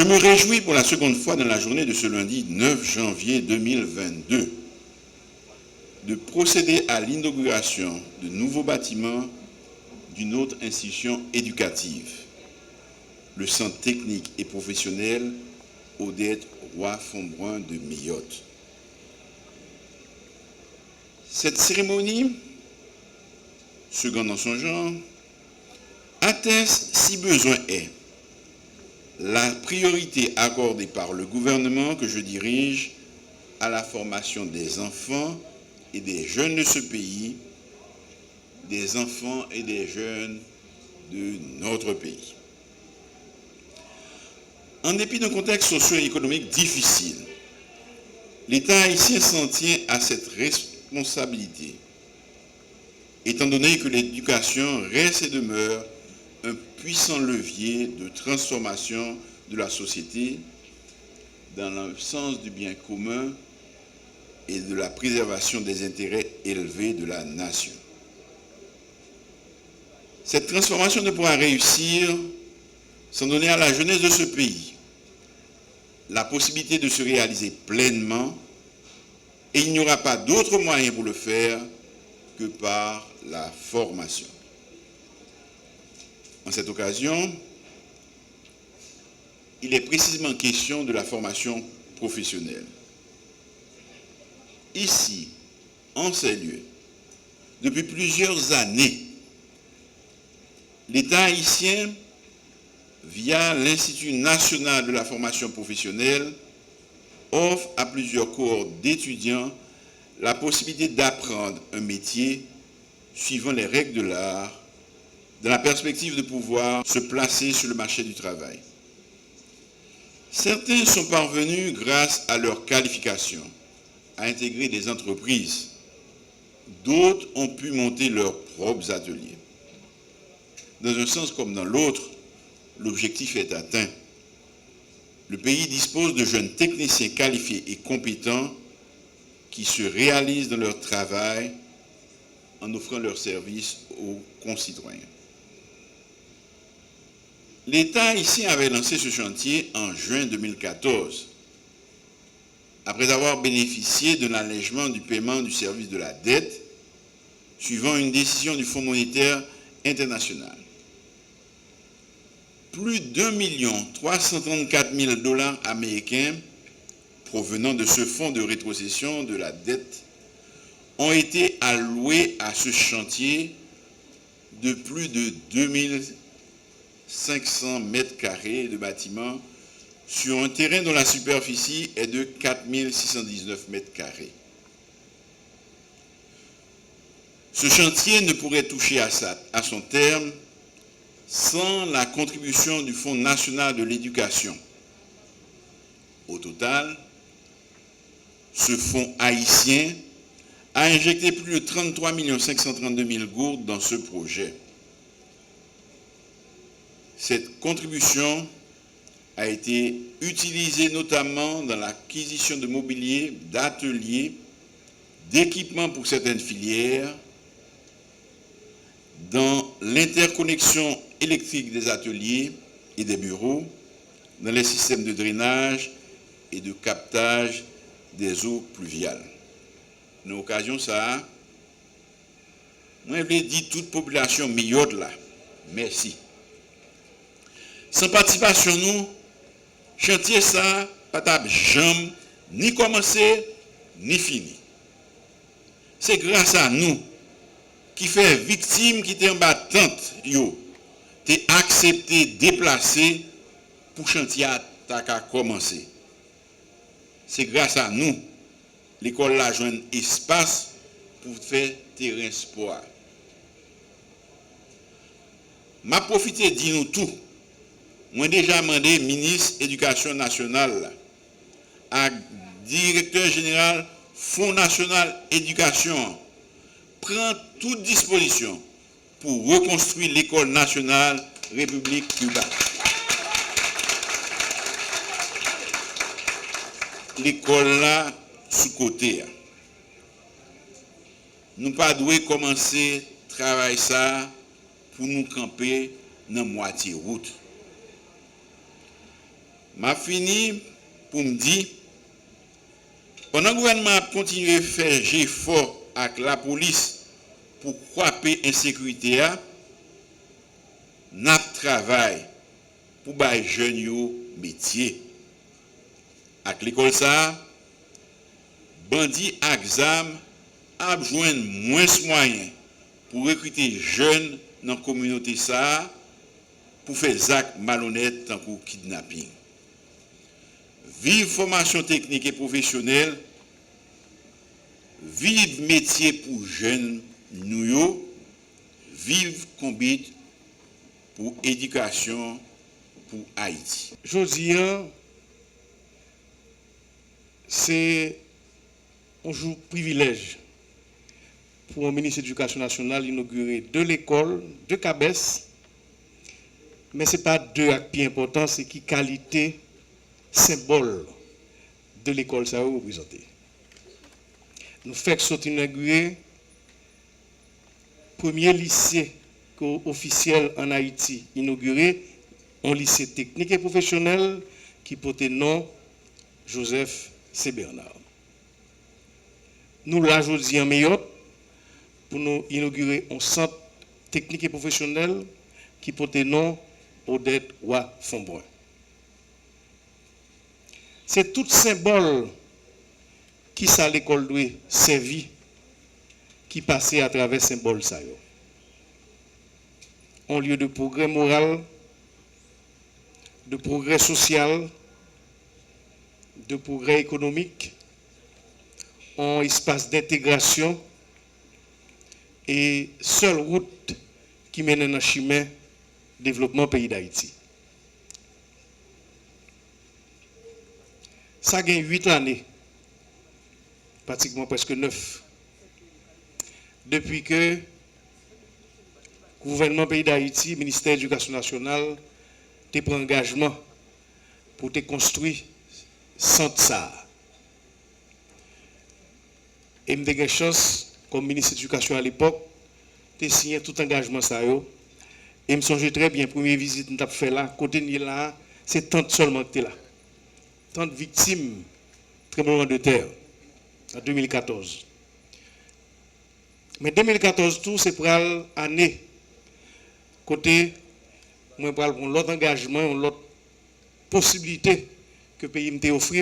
Je me réjouis pour la seconde fois dans la journée de ce lundi 9 janvier 2022 de procéder à l'inauguration de nouveaux bâtiments d'une autre institution éducative, le Centre technique et professionnel Odette Roy-Fonbrun de Mayotte. Cette cérémonie, seconde dans son genre, atteste, si besoin est, la priorité accordée par le gouvernement que je dirige à la formation des enfants et des jeunes de ce pays, des enfants et des jeunes de notre pays. En dépit d'un contexte socio-économique difficile, l'État haïtien s'en tient à cette responsabilité, étant donné que l'éducation reste et demeure un puissant levier de transformation de la société dans le sens du bien commun et de la préservation des intérêts élevés de la nation. Cette transformation ne pourra réussir sans donner à la jeunesse de ce pays la possibilité de se réaliser pleinement, et il n'y aura pas d'autre moyen pour le faire que par la formation. En cette occasion, il est précisément question de la formation professionnelle. Ici, en ces lieux, depuis plusieurs années, l'État haïtien, via l'Institut national de la formation professionnelle, offre à plusieurs cohortes d'étudiants la possibilité d'apprendre un métier suivant les règles de l'art, dans la perspective de pouvoir se placer sur le marché du travail. Certains sont parvenus, grâce à leur qualification, à intégrer des entreprises. D'autres ont pu monter leurs propres ateliers. Dans un sens comme dans l'autre, l'objectif est atteint. Le pays dispose de jeunes techniciens qualifiés et compétents qui se réalisent dans leur travail en offrant leurs services aux concitoyens. L'État ici avait lancé ce chantier en juin 2014, après avoir bénéficié d'un allègement du paiement du service de la dette, suivant une décision du Fonds monétaire international. Plus d'1 334 000 $ américains provenant de ce fonds de rétrocession de la dette ont été alloués à ce chantier de plus de 2500 mètres carrés de bâtiments sur un terrain dont la superficie est de 4619 mètres carrés. Ce chantier ne pourrait toucher à son terme sans la contribution du Fonds national de l'éducation. Au total, ce fonds haïtien a injecté plus de 33 532 000 gourdes dans ce projet. Cette contribution a été utilisée notamment dans l'acquisition de mobilier, d'ateliers, d'équipements pour certaines filières, dans l'interconnexion électrique des ateliers et des bureaux, dans les systèmes de drainage et de captage des eaux pluviales. Dans l'occasion, ça, moi, je veux dire toute population Mayotte là, merci. Sans participation, nous, chantier ça, pas jamais ni commencé, ni fini. C'est grâce à nous qui fait victime qui était en battante, yo, t'es accepté, déplacé pour chantier à commencer. C'est grâce à nous, l'école a joué un espace pour faire terrain sport. M'a profité de dire nous tout. Moi déjà demandé ministre Éducation nationale à directeur général Fonds national éducation prend toute disposition pour reconstruire l'école nationale République Cuba. L'école là sous côté. Nous pas doué commencer travail ça pour nous camper dans moitié route. m'a fini pour me dire, pendant que le gouvernement a continué à faire effort avec la police pour frapper l'insécurité, n'a travail pour les jeunes yo métier. Avec l'école ça, bandits à exam a besoin de moins de moyens pour recruter jeunes dans la communauté ça pour faire des actes malhonnêtes tant que kidnapping. Vive formation technique et professionnelle, vive métier pour jeunes nous, vive combat pour éducation pour Haïti. Aujourd'hui, c'est un jour privilège pour un ministre de l'Éducation nationale d'inaugurer deux l'école, deux cabesses, mais ce n'est pas deux actes plus importants, c'est qui qualité symbole de l'école ça représenter. Nous faisons inaugurer premier lycée officiel en Haïti inauguré, un lycée technique et professionnel qui portait nom Joseph C. Bernard. Nous là aujourd'hui en meilleur pour nous inaugurer un centre technique et professionnel qui portait nom Odette Roy Fonbrun. C'est tout symbole qui ça l'école doit servir qui passait à travers symbole ça. Un lieu de progrès moral, de progrès social, de progrès économique, un espace d'intégration et seule route qui mène dans le chemin développement pays d'Haïti. Ça gagne 8 années, pratiquement presque 9, depuis que le gouvernement pays d'Haïti, ministère de l'Éducation nationale, a pris engagement pour te construire centre ça. Et j'ai eu chance, comme ministre de l'Éducation à l'époque, de signer tout engagement ça. Et je me souviens très bien, la première visite que nous avons fait là, côté là, c'est tant seulement que là. Tant de victimes, tremblement de terre, en 2014. Mais 2014, tout, c'est pour l'année. Côté, moi, je prends l'autre engagement, l'autre possibilité que le pays me offre,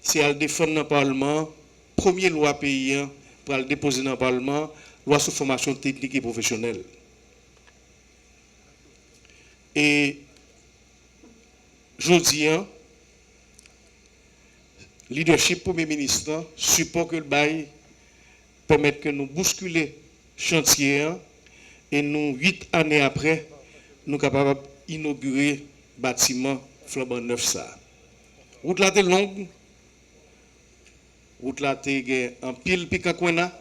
c'est à défendre dans le Parlement, première loi paysan pour le déposer dans le Parlement, loi sur formation technique et professionnelle. Et jeudi, leadership Premier ministre, support que le bail permettre que nous bousculer chantier et nous, 8 années après, nous sommes capables d'inaugurer le bâtiment flambant neuf ça. Route là est longue, route là est en pile picacoina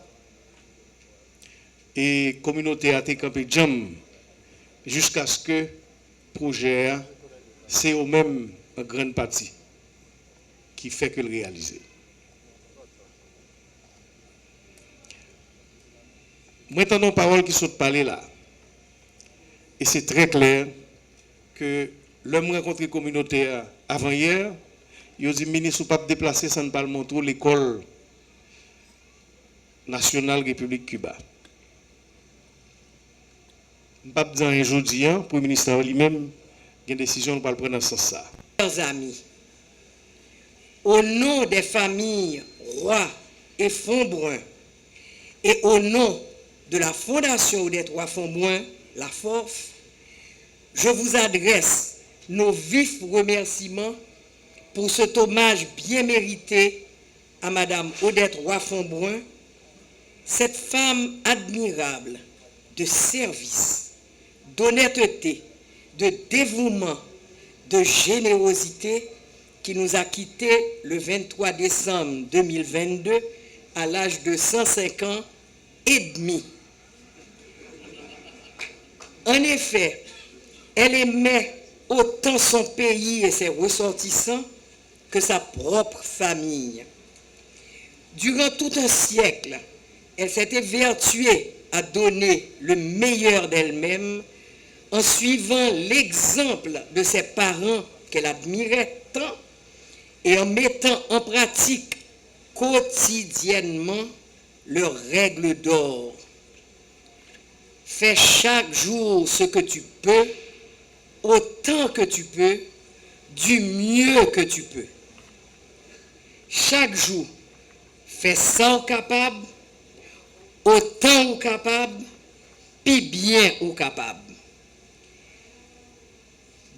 et communauté a été campé jam jusqu'à ce que le projet c'est au même en grande partie qui fait que le réaliser. Maintenant, parole qui sont parlées là. Et c'est très clair que l'homme rencontré communautaire avant hier, il a dit ministre ou pas déplacer sans pas montrer l'école nationale République Cuba. Je ne pas dire aujourd'hui, pour le ministère lui-même, il y a une décision de pas le prendre dans ce sens. Chers amis, au nom des familles Roy et Fonbrun et au nom de la Fondation Odette Roy Fonbrun, la FORF, je vous adresse nos vifs remerciements pour cet hommage bien mérité à Madame Odette Roy Fonbrun, cette femme admirable de service, d'honnêteté, de dévouement, de générosité qui nous a quittés le 23 décembre 2022 à l'âge de 105 ans et demi. En effet, elle aimait autant son pays et ses ressortissants que sa propre famille. Durant tout un siècle, elle s'était vertuée à donner le meilleur d'elle-même en suivant l'exemple de ses parents qu'elle admirait respectant et en mettant en pratique quotidiennement leurs règles d'or. Fais chaque jour ce que tu peux, autant que tu peux, du mieux que tu peux. Chaque jour, fais ça au capable, autant au capable, puis bien au capable.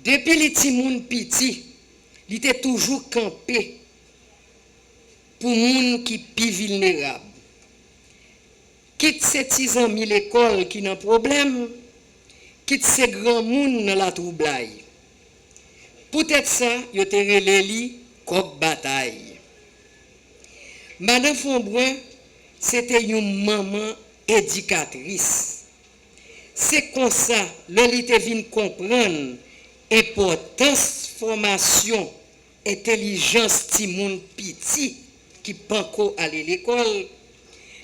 Depuis les petits moun petit, il était toujours campé pour moun qui pi vulnérable. Quitte ces petits amis l'école qui n'a problème, quitte ces grands moun dans la troublaille. Peut-être ça, yo te relé li coq bataille. Madame Fonbrun, c'était une maman éducatrice. C'est comme ça, l'on te vient comprendre l'importance formation, intelligence ti moun petit qui panko aller l'école.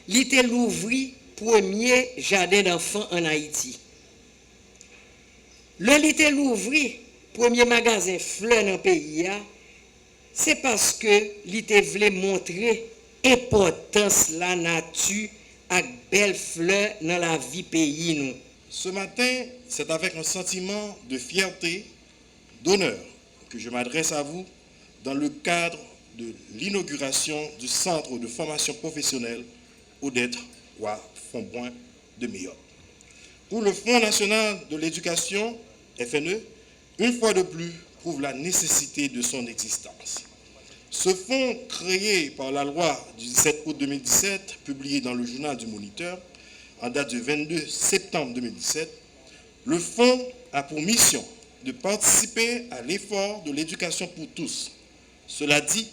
Li te l'ouvri premier jardin d'enfants en Haïti. Li te l'ouvri premier magasin fleurs dans le pays, c'est parce que li te voulait montrer l'importance de la nature avec belles fleurs dans la vie pays nous. Ce matin, c'est avec un sentiment de fierté, d'honneur que je m'adresse à vous dans le cadre de l'inauguration du centre de formation professionnelle Odette Roy Fonbrun de Mayotte. Pour le Fonds national de l'éducation, FNE, une fois de plus, prouve la nécessité de son existence. Ce fonds, créé par la loi du 17 août 2017, publié dans le journal du Moniteur, en date du 22 septembre 2017, le fonds a pour mission de participer à l'effort de l'éducation pour tous. Cela dit,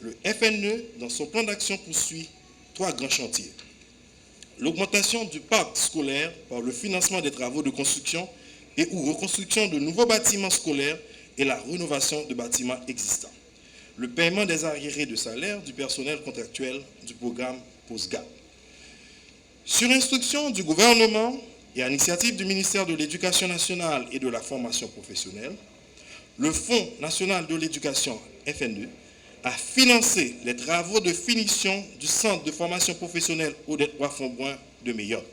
le FNE, dans son plan d'action, poursuit 3 grands chantiers. L'augmentation du parc scolaire par le financement des travaux de construction et ou reconstruction de nouveaux bâtiments scolaires et la rénovation de bâtiments existants. Le paiement des arriérés de salaire du personnel contractuel du programme POSGAP. Sur instruction du gouvernement et à l'initiative du ministère de l'Éducation nationale et de la formation professionnelle, le Fonds national de l'éducation FNE a financé les travaux de finition du centre de formation professionnelle Odette Roy Fonbrun de Mayotte.